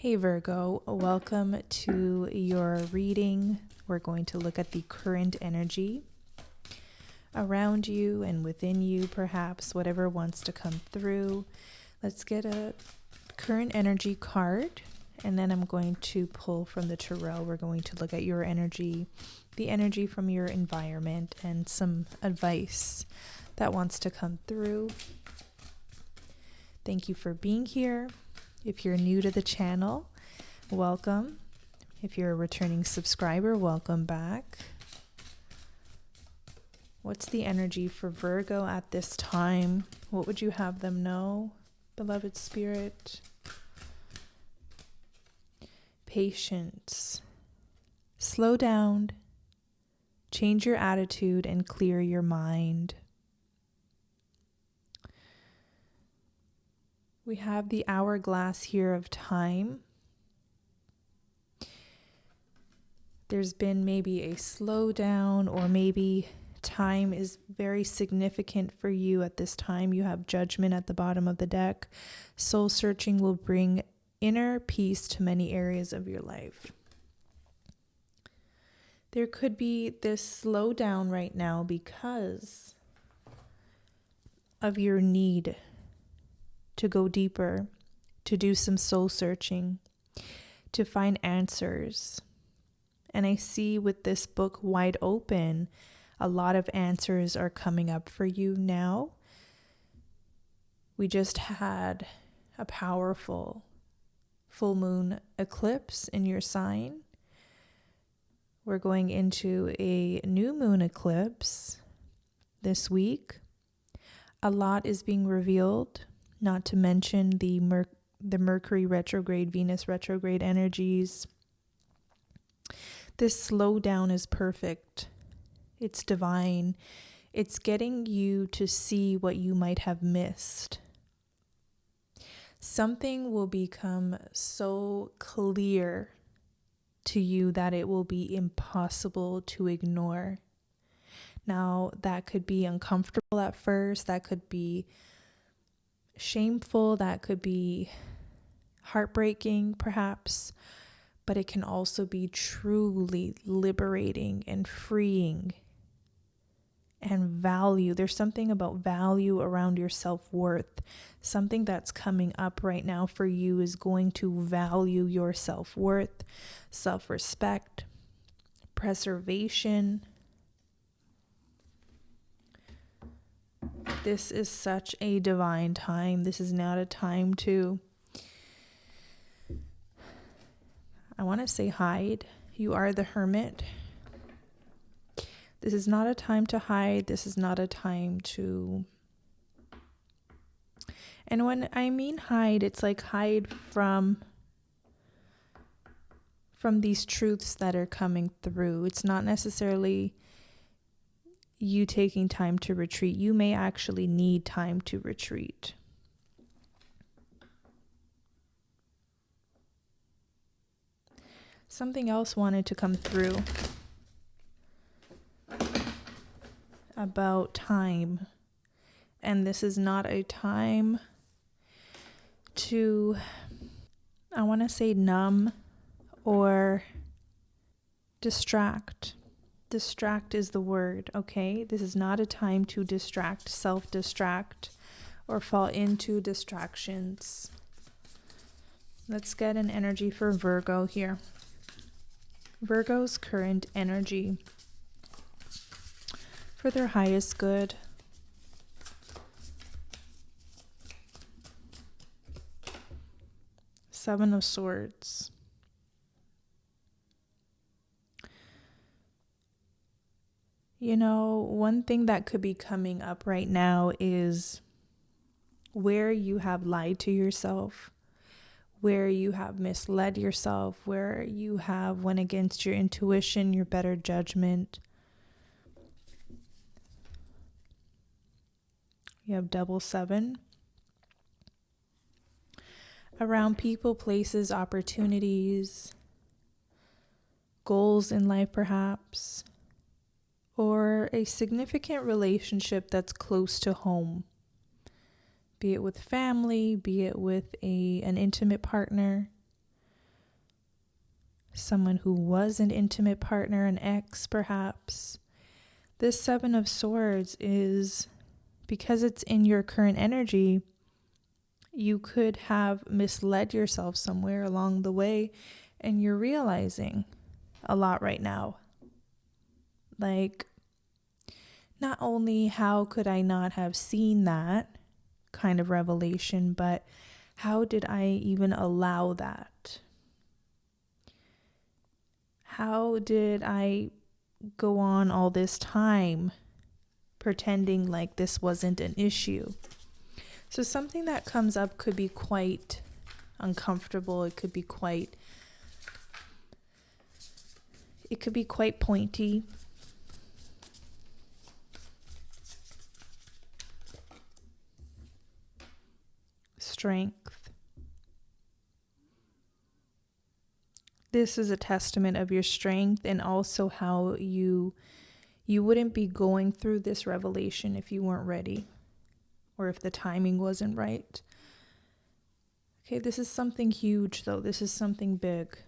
Hey Virgo, welcome to your reading. We're going to look at the current energy around you and within you, perhaps, whatever wants to come through. Let's get a current energy card, and then I'm going to pull from the tarot. We're going to look at your energy, the energy from your environment, and some advice that wants to come through. Thank you for being here. If you're new to the channel, welcome. If you're a returning subscriber, welcome back. What's the energy for Virgo at this time? What would you have them know, beloved spirit? Patience. Slow down, change your attitude, and clear your mind. We have the hourglass here of time. There's been maybe a slowdown, or maybe time is very significant for you at this time. You have Judgment at the bottom of the deck. Soul searching will bring inner peace to many areas of your life. There could be this slowdown right now because of your need to go deeper, to do some soul searching, to find answers. And I see with this book wide open, a lot of answers are coming up for you now. We just had a powerful full moon eclipse in your sign. We're going into a new moon eclipse this week. A lot is being revealed. Not to mention the Mercury retrograde, Venus retrograde energies. This slowdown is perfect. It's divine. It's getting you to see what you might have missed. Something will become so clear to you that it will be impossible to ignore. Now, that could be uncomfortable at first. That could be shameful, that could be heartbreaking perhaps, but it can also be truly liberating and freeing and value. There's something about value around your self-worth. Something that's coming up right now for you is going to value your self-worth, self-respect, preservation. This is such a divine time. This is not a time to, I want to say hide. You are the hermit. This is not a time to hide. This is not a time to, and when I mean hide, it's like hide from these truths that are coming through. It's not necessarily you taking time to retreat. You may actually need time to retreat. Something else wanted to come through about time. And this is not a time to, I want to say, numb or distract. Distract is the word, okay? This is not a time to distract, self-distract, or fall into distractions. Let's get an energy for Virgo here. Virgo's current energy for their highest good. Seven of Swords. You know, one thing that could be coming up right now is where you have lied to yourself, where you have misled yourself, where you have went against your intuition, your better judgment. You have double 7. Around people, places, opportunities, goals in life perhaps, or a significant relationship that's close to home. Be it with family, be it with an intimate partner. someone who was an intimate partner, an ex perhaps. This Seven of Swords is, because it's in your current energy, you could have misled yourself somewhere along the way, and you're realizing a lot right now. Like, not only how could I not have seen that kind of revelation, but how did I even allow that? How did I go on all this time pretending like this wasn't an issue? So something that comes up could be quite uncomfortable. It could be quite pointy. Strength. This is a testament of your strength, and also how you wouldn't be going through this revelation if you weren't ready, or if the timing wasn't right. Okay, this is something huge though. This is something big.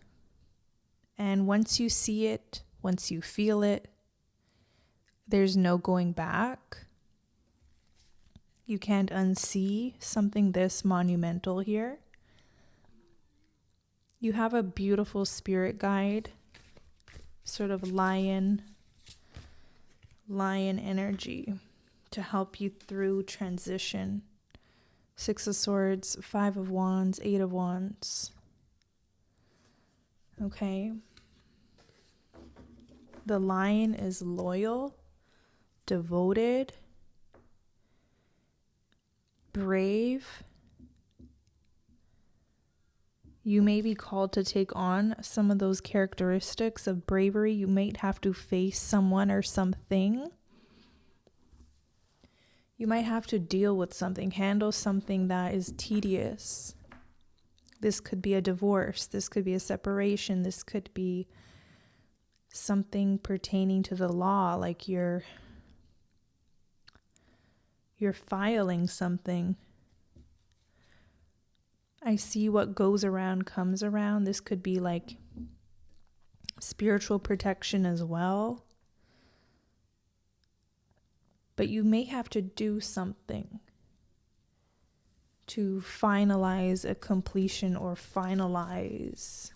And once you see it, once you feel it, there's no going back. You can't unsee something this monumental here. You have a beautiful spirit guide, sort of lion energy to help you through transition. Six of Swords, Five of Wands, Eight of Wands. Okay. The lion is loyal, devoted, brave. You may be called to take on some of those characteristics of bravery. You might have to face someone or something. You might have to deal with something, handle something that is tedious. This could be a divorce. This could be a separation. This could be something pertaining to the law, like you're filing something. I see what goes around comes around. This could be like spiritual protection as well. But you may have to do something to finalize a completion or finalize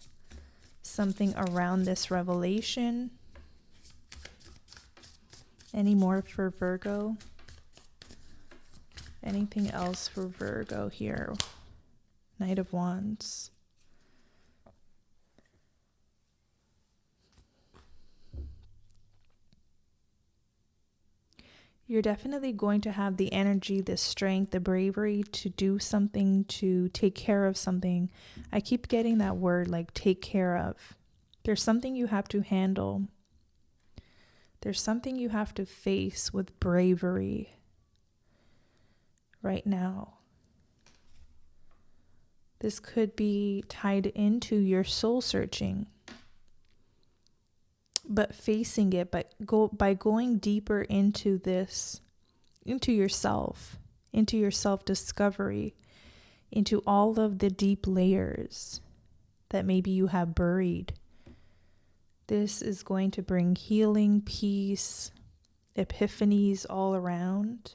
something around this revelation. Any more for Virgo? Anything else for Virgo here? Knight of Wands. You're definitely going to have the energy, the strength, the bravery to do something, to take care of something. I keep getting that word, like take care of. There's something you have to handle. There's something you have to face with bravery right now. This could be tied into your soul searching, but facing it, by going deeper into this, into yourself, into your self-discovery, into all of the deep layers that maybe you have buried. This is going to bring healing, peace, epiphanies all around,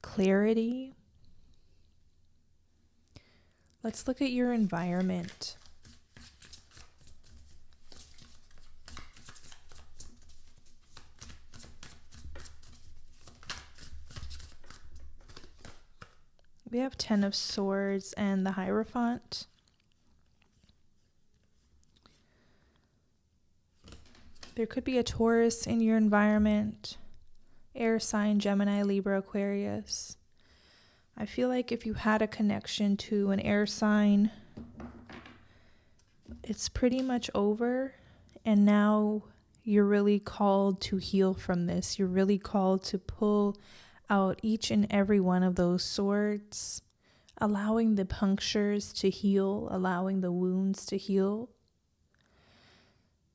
clarity. Let's look at your environment. We have Ten of Swords and the Hierophant. There could be a Taurus in your environment, air sign, Gemini, Libra, Aquarius. I feel like if you had a connection to an air sign, it's pretty much over. And now you're really called to heal from this. You're really called to pull out each and every one of those swords, allowing the punctures to heal, allowing the wounds to heal.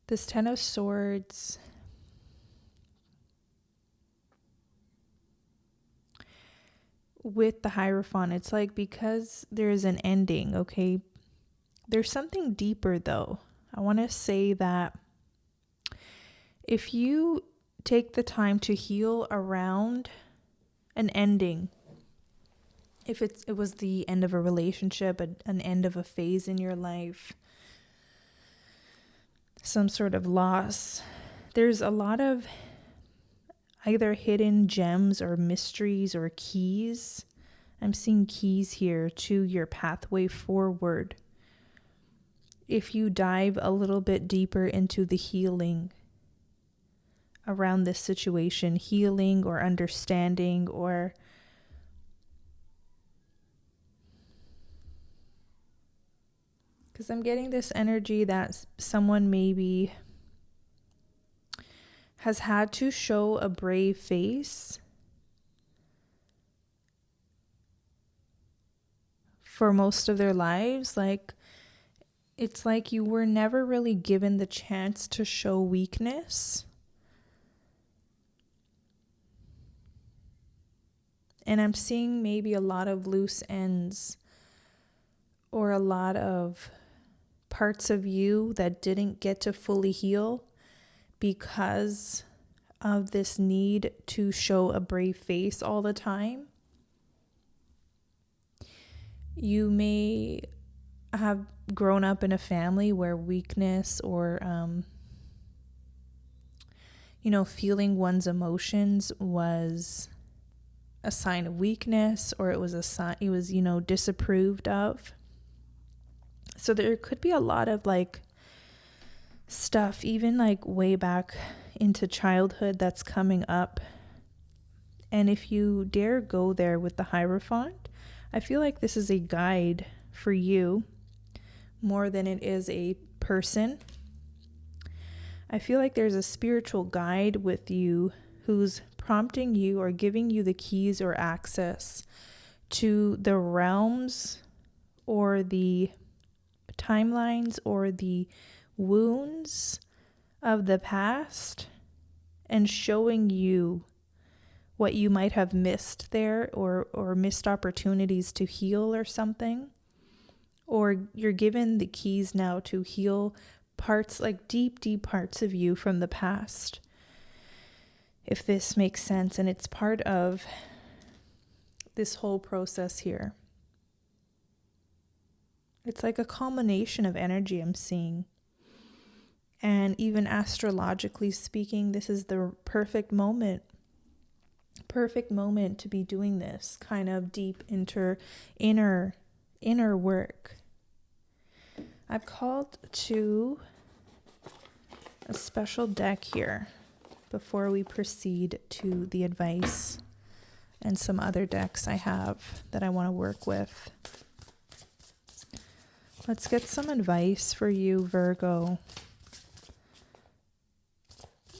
This Ten of Swords with the Hierophant, it's like, because there is an ending, okay? There's something deeper though. I want to say that if you take the time to heal around an ending, if it was the end of a relationship, an end of a phase in your life, some sort of loss, there's a lot of either hidden gems or mysteries or keys. I'm seeing keys here to your pathway forward. If you dive a little bit deeper into the healing around this situation, healing or understanding, or because I'm getting this energy that someone maybe has had to show a brave face for most of their lives. Like, it's like you were never really given the chance to show weakness. And I'm seeing maybe a lot of loose ends or a lot of parts of you that didn't get to fully heal because of this need to show a brave face all the time. You may have grown up in a family where weakness or, feeling one's emotions was a sign of weakness, or it was disapproved of. So there could be a lot of stuff, even way back into childhood, that's coming up. And if you dare go there with the Hierophant, I feel like this is a guide for you more than it is a person. I feel like there's a spiritual guide with you who's prompting you or giving you the keys or access to the realms or the timelines or the wounds of the past, and showing you what you might have missed there, or missed opportunities to heal or something. Or you're given the keys now to heal parts, deep parts of you from the past, if this makes sense. And it's part of this whole process here. It's like a culmination of energy I'm seeing. And even astrologically speaking, this is the perfect moment to be doing this kind of deep inner work. I've called to a special deck here before we proceed to the advice and some other decks I have that I want to work with. Let's get some advice for you, Virgo.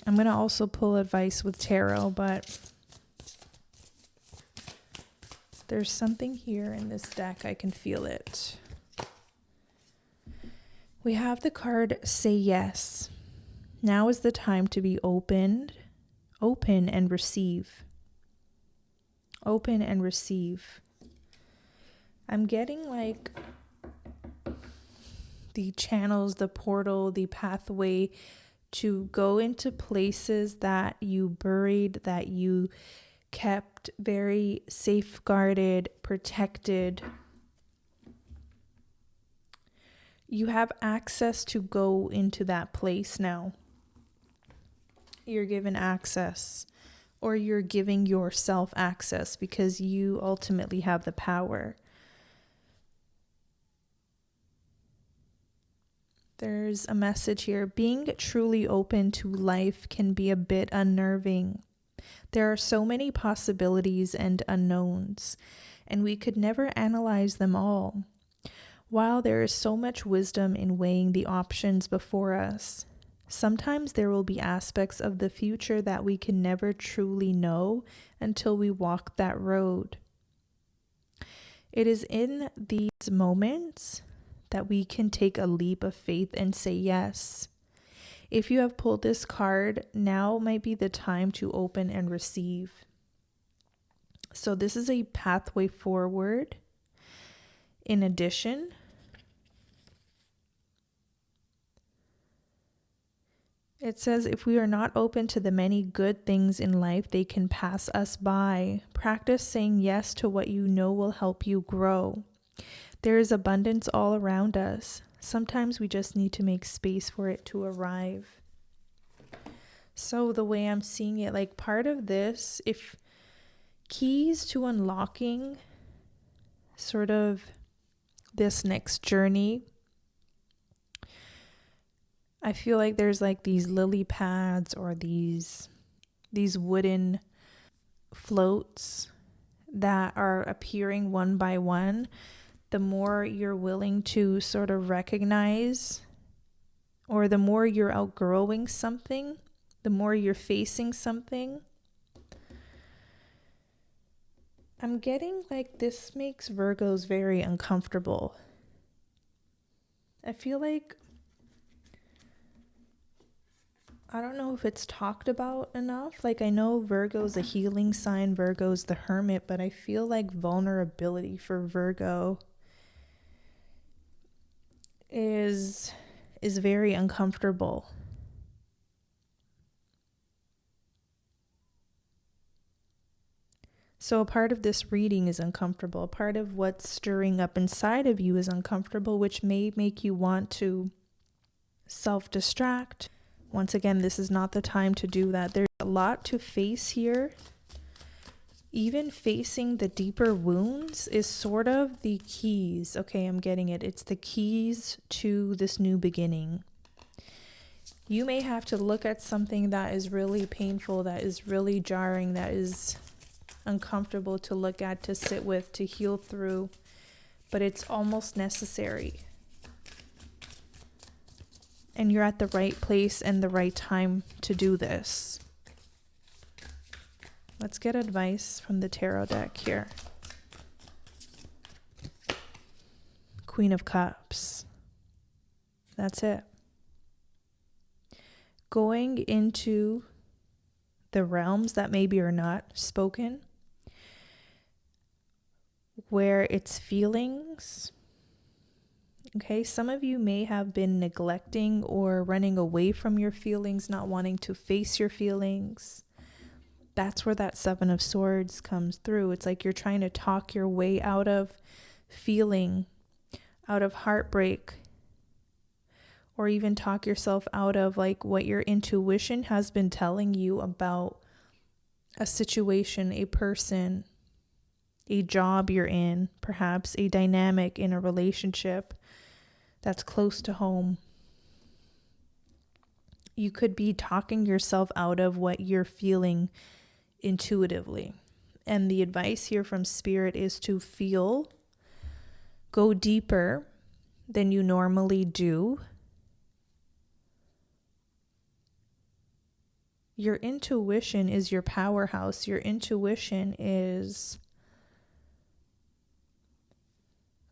I'm going to also pull advice with tarot, but there's something here in this deck. I can feel it. We have the card Say Yes. Now is the time to be open and receive. Open and receive. I'm getting the channels, the portal, the pathway to go into places that you buried, that you kept very safeguarded, protected. You have access to go into that place now. You're given access, or you're giving yourself access, because you ultimately have the power. There's a message here. Being truly open to life can be a bit unnerving. There are so many possibilities and unknowns, and we could never analyze them all. While there is so much wisdom in weighing the options before us, sometimes there will be aspects of the future that we can never truly know until we walk that road. It is in these moments that we can take a leap of faith and say yes. If you have pulled this card, now might be the time to open and receive. So this is a pathway forward. In addition, It says, if we are not open to the many good things in life, they can pass us by. Practice saying yes to what you know will help you grow. There is abundance all around us. Sometimes we just need to make space for it to arrive. So the way I'm seeing it, like part of this, if keys to unlocking sort of this next journey, I feel like there's like these lily pads or these wooden floats that are appearing one by one. The more you're willing to sort of recognize, or the more you're outgrowing something, the more you're facing something. I'm getting like this makes Virgos very uncomfortable. I feel like, I don't know if it's talked about enough. Like I know Virgo's a healing sign, Virgo's the hermit, but I feel like vulnerability for Virgo is very uncomfortable. So a part of this reading is uncomfortable. A part of what's stirring up inside of you is uncomfortable, which may make you want to self-distract. Once again, this is not the time to do that. There's a lot to face here. Even facing the deeper wounds is sort of the keys. Okay, I'm getting it. It's the keys to this new beginning. You may have to look at something that is really painful, that is really jarring, that is uncomfortable to look at, to sit with, to heal through, but it's almost necessary. And you're at the right place and the right time to do this. Let's get advice from the tarot deck here. Queen of Cups. That's it. Going into the realms that maybe are not spoken, where it's feelings. Okay, some of you may have been neglecting or running away from your feelings, not wanting to face your feelings. That's where that Seven of Swords comes through. It's like you're trying to talk your way out of feeling, out of heartbreak, or even talk yourself out of like what your intuition has been telling you about a situation, a person, a job you're in, perhaps a dynamic in a relationship that's close to home. You could be talking yourself out of what you're feeling intuitively. And the advice here from Spirit is to feel, go deeper than you normally do. Your intuition is your powerhouse. Your intuition is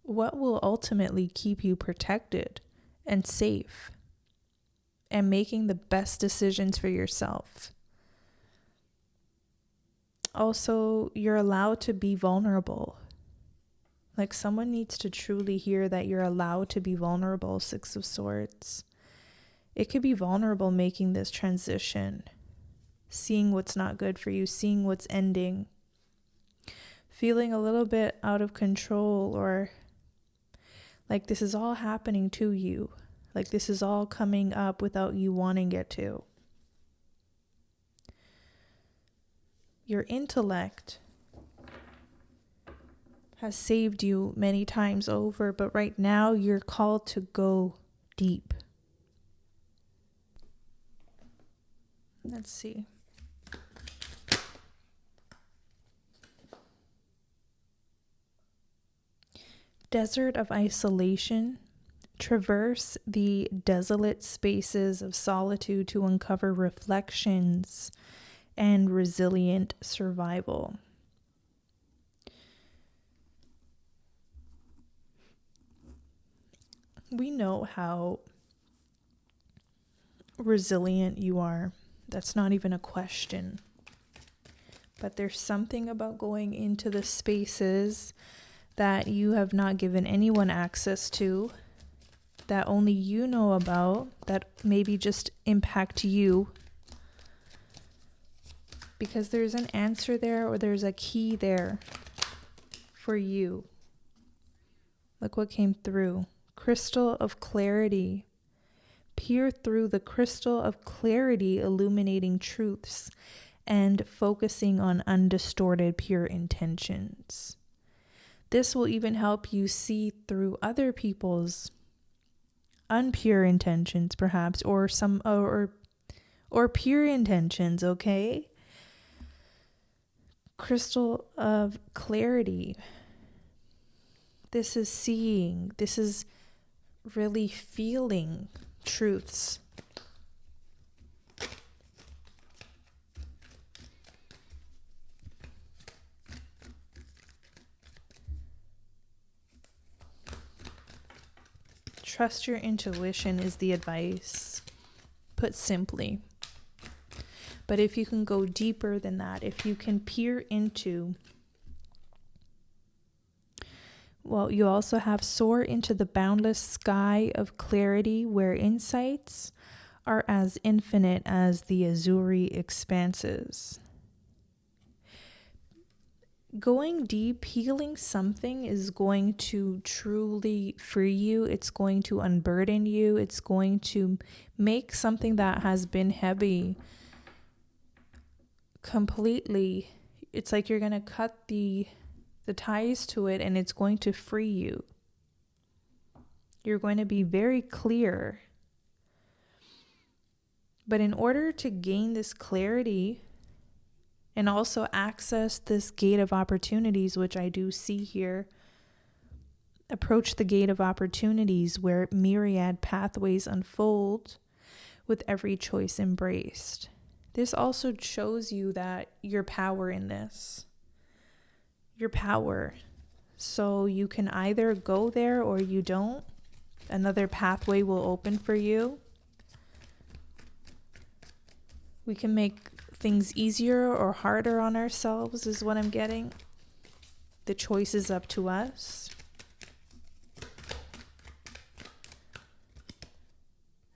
what will ultimately keep you protected and safe and making the best decisions for yourself. Also, you're allowed to be vulnerable. Like someone needs to truly hear that you're allowed to be vulnerable. Six of Swords. It could be vulnerable making this transition, seeing what's not good for you, seeing what's ending, feeling a little bit out of control, or like this is all happening to you. Like this is all coming up without you wanting it to. Your intellect has saved you many times over, but right now you're called to go deep. Let's see. Desert of isolation. Traverse the desolate spaces of solitude to uncover reflections and resilient survival. We know how resilient you are. That's not even a question. But there's something about going into the spaces that you have not given anyone access to, that only you know about, that maybe just impact you. Because there's an answer there, or there's a key there for you. Look what came through. Crystal of clarity. Peer through the crystal of clarity, illuminating truths and focusing on undistorted, pure intentions. This will even help you see through other people's unpure intentions, perhaps, or pure intentions, okay? Crystal of clarity. This is seeing. This is really feeling truths. Trust your intuition is the advice, put simply. But if you can go deeper than that, if you can peer into, well, you also have soar into the boundless sky of clarity where insights are as infinite as the azure expanses. Going deep, healing something is going to truly free you. It's going to unburden you. It's going to make something that has been heavy completely. It's like you're going to cut the ties to it, and it's going to free you. You're going to be very clear. But in order to gain this clarity and also access this gate of opportunities, which I do see here, approach the gate of opportunities where myriad pathways unfold with every choice embraced. This also shows you that your power in this, your power. So you can either go there or you don't. Another pathway will open for you. We can make things easier or harder on ourselves is what I'm getting. The choice is up to us.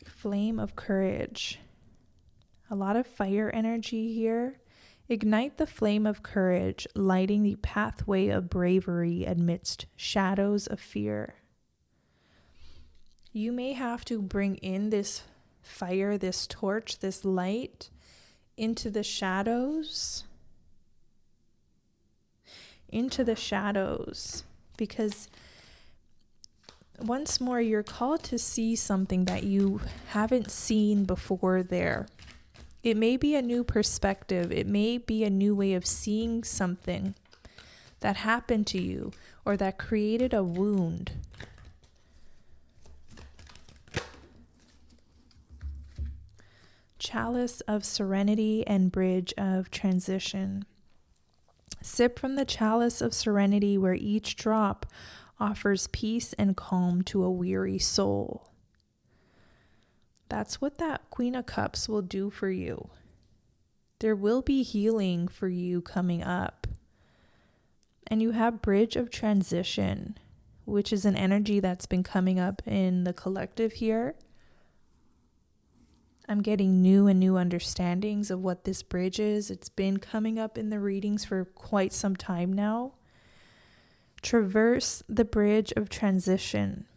Flame of courage. A lot of fire energy here. Ignite the flame of courage, lighting the pathway of bravery amidst shadows of fear. You may have to bring in this fire, this torch, this light into the shadows. Because once more, you're called to see something that you haven't seen before there. It may be a new perspective. It may be a new way of seeing something that happened to you or that created a wound. Chalice of serenity and bridge of transition. Sip from the chalice of serenity where each drop offers peace and calm to a weary soul. That's what that Queen of Cups will do for you. There will be healing for you coming up. And you have Bridge of Transition, which is an energy that's been coming up in the collective here. I'm getting new understandings of what this bridge is. It's been coming up in the readings for quite some time now. Traverse the bridge of transition,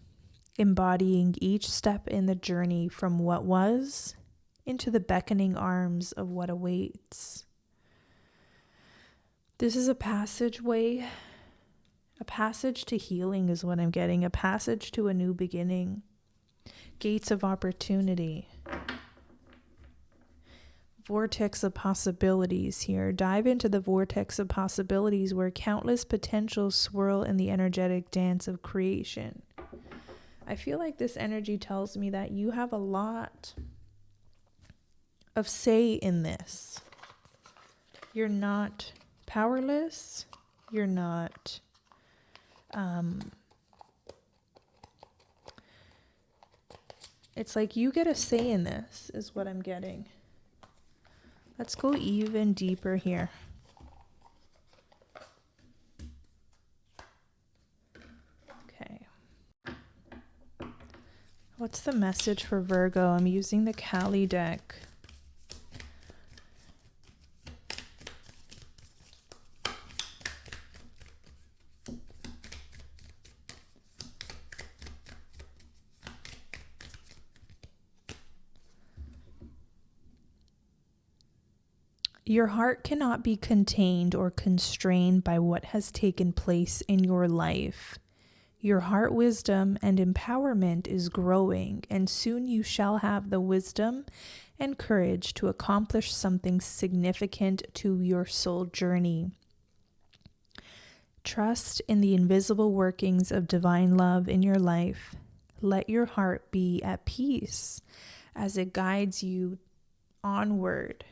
embodying each step in the journey from what was into the beckoning arms of what awaits. This is a passageway, a passage to healing is what I'm getting, a passage to a new beginning, gates of opportunity. Vortex of possibilities here. Dive into the vortex of possibilities where countless potentials swirl in the energetic dance of creation. I feel like this energy tells me that you have a lot of say in this. You're not powerless. You're not it's like you get a say in this is what I'm getting. Let's go even deeper here. Okay. What's the message for Virgo? I'm using the Kali deck. Your heart cannot be contained or constrained by what has taken place in your life. Your heart wisdom and empowerment is growing, and soon you shall have the wisdom and courage to accomplish something significant to your soul journey. Trust in the invisible workings of divine love in your life. Let your heart be at peace as it guides you onward.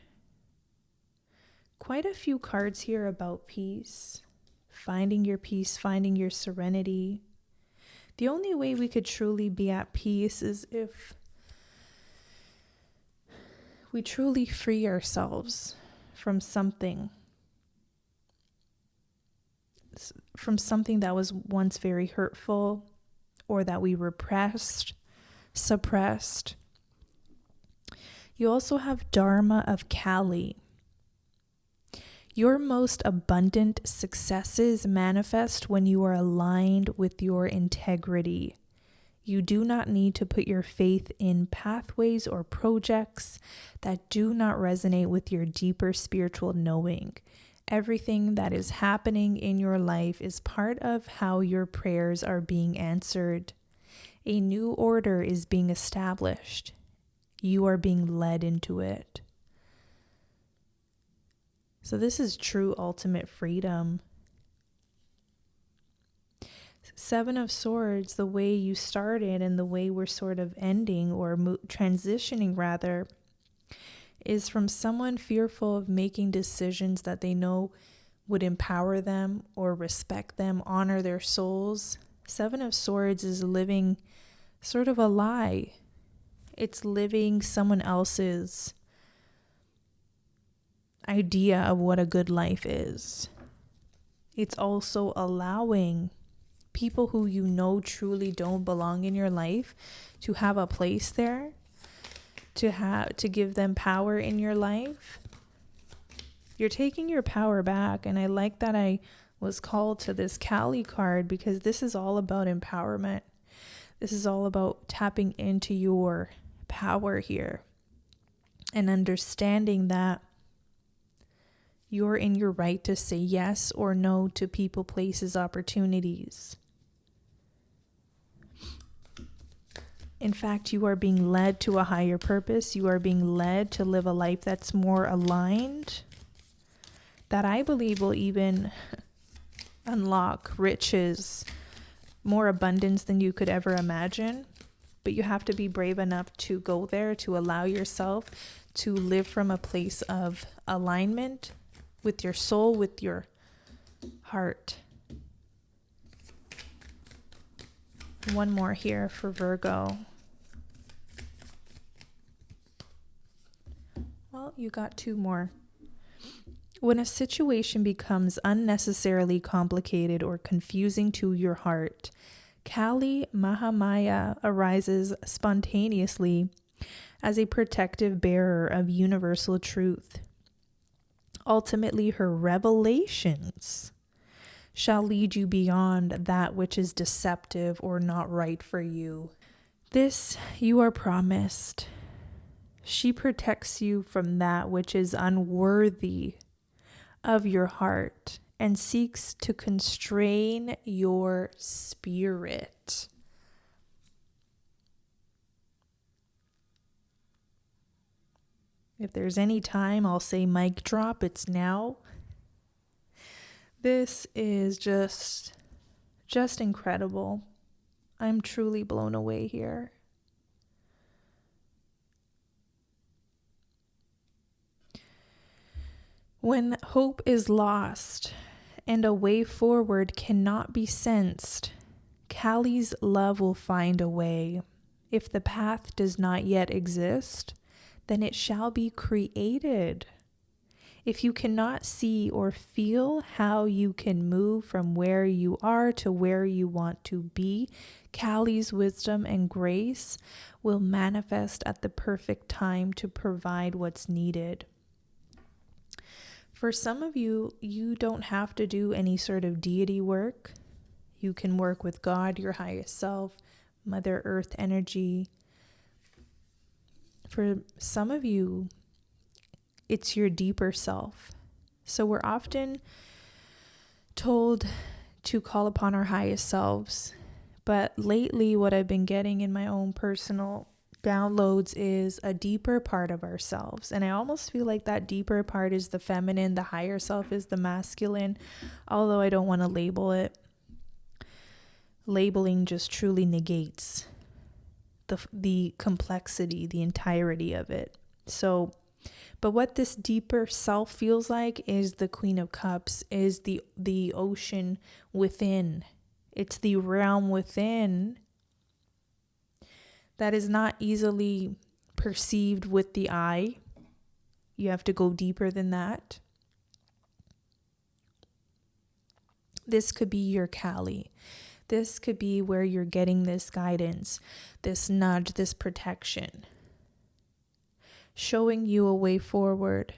Quite a few cards here about peace, finding your peace, finding your serenity. The only way we could truly be at peace is if we truly free ourselves from something that was once very hurtful or that we repressed, suppressed. You also have Dharma of Kali. Your most abundant successes manifest when you are aligned with your integrity. You do not need to put your faith in pathways or projects that do not resonate with your deeper spiritual knowing. Everything that is happening in your life is part of how your prayers are being answered. A new order is being established. You are being led into it. So this is true ultimate freedom. Seven of Swords, the way you started and the way we're sort of ending or transitioning rather, is from someone fearful of making decisions that they know would empower them or respect them, honor their souls. Seven of Swords is living sort of a lie. It's living someone else's idea of what a good life is. It's also allowing people who you know truly don't belong in your life to have a place there, to give them power in your life. You're taking your power back, and I like that I was called to this Kali card because this is all about empowerment. This is all about tapping into your power here and understanding that you're in your right to say yes or no to people, places, opportunities. In fact, you are being led to a higher purpose. You are being led to live a life that's more aligned, that I believe will even unlock riches, more abundance than you could ever imagine. But you have to be brave enough to go there, to allow yourself to live from a place of alignment with your soul, with your heart. One more here for Virgo. Well, you got two more. When a situation becomes unnecessarily complicated or confusing to your heart, Kali Mahamaya arises spontaneously as a protective bearer of universal truth. Ultimately, her revelations shall lead you beyond that which is deceptive or not right for you. This you are promised. She protects you from that which is unworthy of your heart and seeks to constrain your spirit. If there's any time I'll say mic drop, it's now. This is just incredible. I'm truly blown away here. When hope is lost and a way forward cannot be sensed, Kali's love will find a way. If the path does not yet exist, then it shall be created. If you cannot see or feel how you can move from where you are to where you want to be, Kali's wisdom and grace will manifest at the perfect time to provide what's needed. For some of you, you don't have to do any sort of deity work. You can work with God, your highest self, Mother Earth energy. For some of you, it's your deeper self. So we're often told to call upon our highest selves. But lately, what I've been getting in my own personal downloads is a deeper part of ourselves. And I almost feel like that deeper part is the feminine, the higher self is the masculine, although I don't want to label it. Labeling just truly negates the complexity, the entirety of it. So, but what this deeper self feels like is the Queen of Cups, is the ocean within. It's the realm within that is not easily perceived with the eye. You have to go deeper than that. This could be your Kali. This could be where you're getting this guidance, this nudge, this protection, showing you a way forward,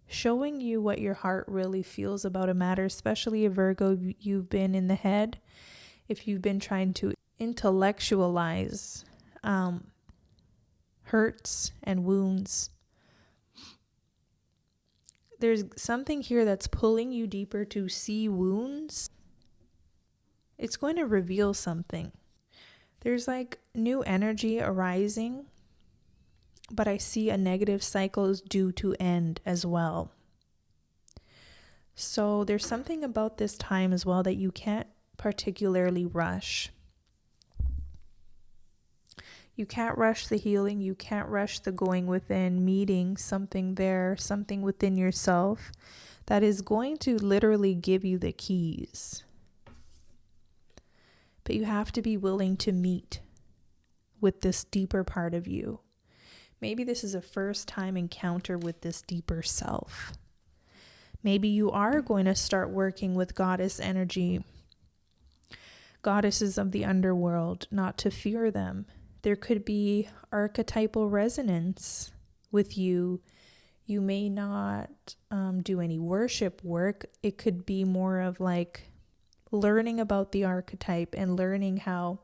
showing you what your heart really feels about a matter, especially a Virgo, you've been in the head. If you've been trying to intellectualize hurts and wounds, there's something here that's pulling you deeper to see wounds. It's going to reveal something. There's like new energy arising, but I see a negative cycle is due to end as well. So there's something about this time as well that you can't particularly rush. You can't rush the healing. You can't rush the going within, meeting something there, something within yourself that is going to literally give you the keys. But you have to be willing to meet with this deeper part of you. Maybe this is a first time encounter with this deeper self. Maybe you are going to start working with goddess energy, goddesses of the underworld, not to fear them. There could be archetypal resonance with you. You may not do any worship work. It could be more of like learning about the archetype and learning how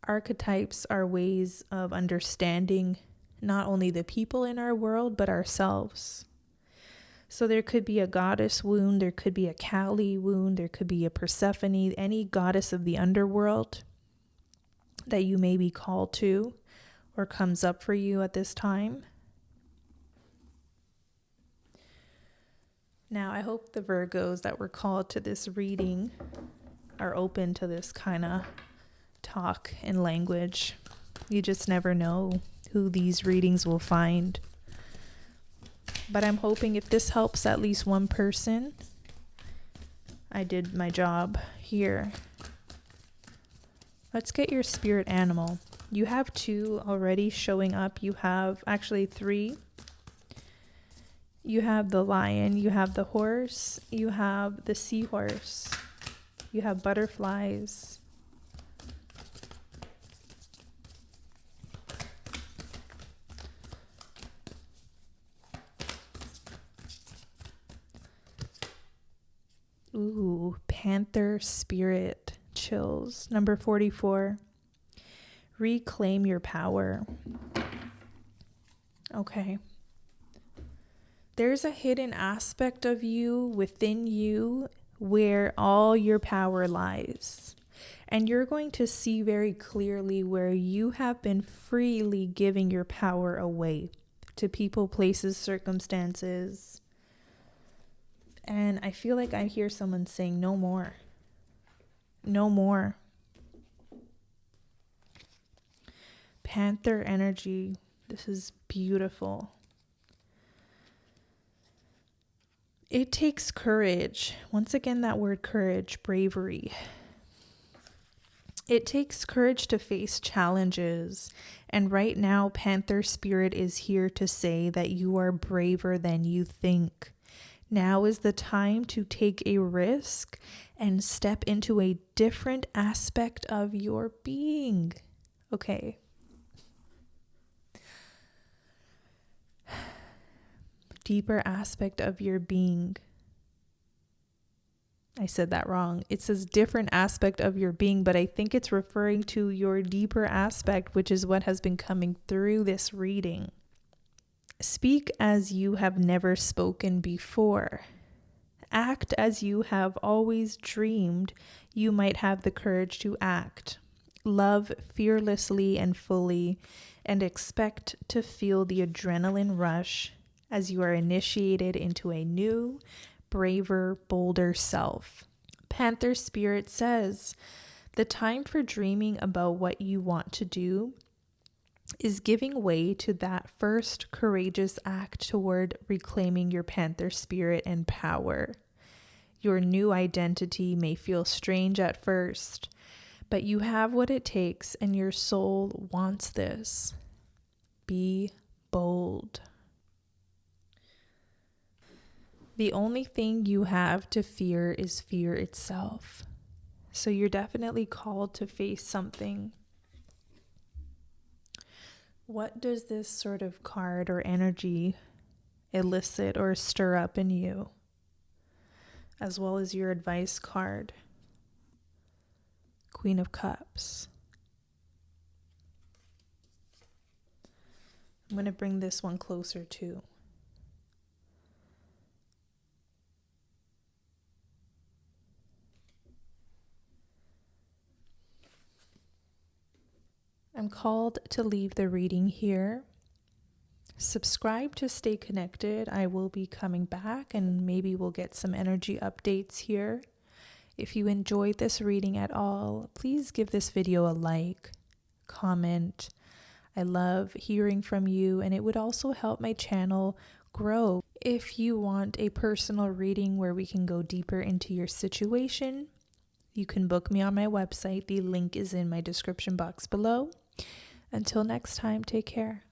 archetypes are ways of understanding not only the people in our world, but ourselves. So there could be a goddess wound, there could be a Kali wound, there could be a Persephone, any goddess of the underworld that you may be called to or comes up for you at this time. Now, I hope the Virgos that were called to this reading are open to this kind of talk and language. You just never know who these readings will find. But I'm hoping if this helps at least one person, I did my job here. Let's get your spirit animal. You have 2 already showing up. You have actually 3. You have the lion, you have the horse, you have the seahorse, you have butterflies. Ooh, panther spirit chills. Number 44, reclaim your power. Okay. There's a hidden aspect of you within you where all your power lies. And you're going to see very clearly where you have been freely giving your power away to people, places, circumstances. And I feel like I hear someone saying, no more. No more. Panther energy. This is beautiful. It takes courage. Once again, that word courage, bravery. It takes courage to face challenges. And right now, Panther Spirit is here to say that you are braver than you think. Now is the time to take a risk and step into a different aspect of your being. Okay. Deeper aspect of your being. I said that wrong. It says different aspect of your being, but I think it's referring to your deeper aspect, which is what has been coming through this reading. Speak as you have never spoken before. Act as you have always dreamed you might have the courage to act. Love fearlessly and fully, and expect to feel the adrenaline rush as you are initiated into a new, braver, bolder self. Panther Spirit says, the time for dreaming about what you want to do is giving way to that first courageous act toward reclaiming your Panther Spirit and power. Your new identity may feel strange at first, but you have what it takes and your soul wants this. Be bold. The only thing you have to fear is fear itself. So you're definitely called to face something. What does this sort of card or energy elicit or stir up in you? As well as your advice card, Queen of Cups. I'm going to bring this one closer too. I'm called to leave the reading here. Subscribe to stay connected. I will be coming back and maybe we'll get some energy updates here. If you enjoyed this reading at all, please give this video a like, comment. I love hearing from you, and it would also help my channel grow. If you want a personal reading where we can go deeper into your situation, you can book me on my website. The link is in my description box below. Until next time, take care.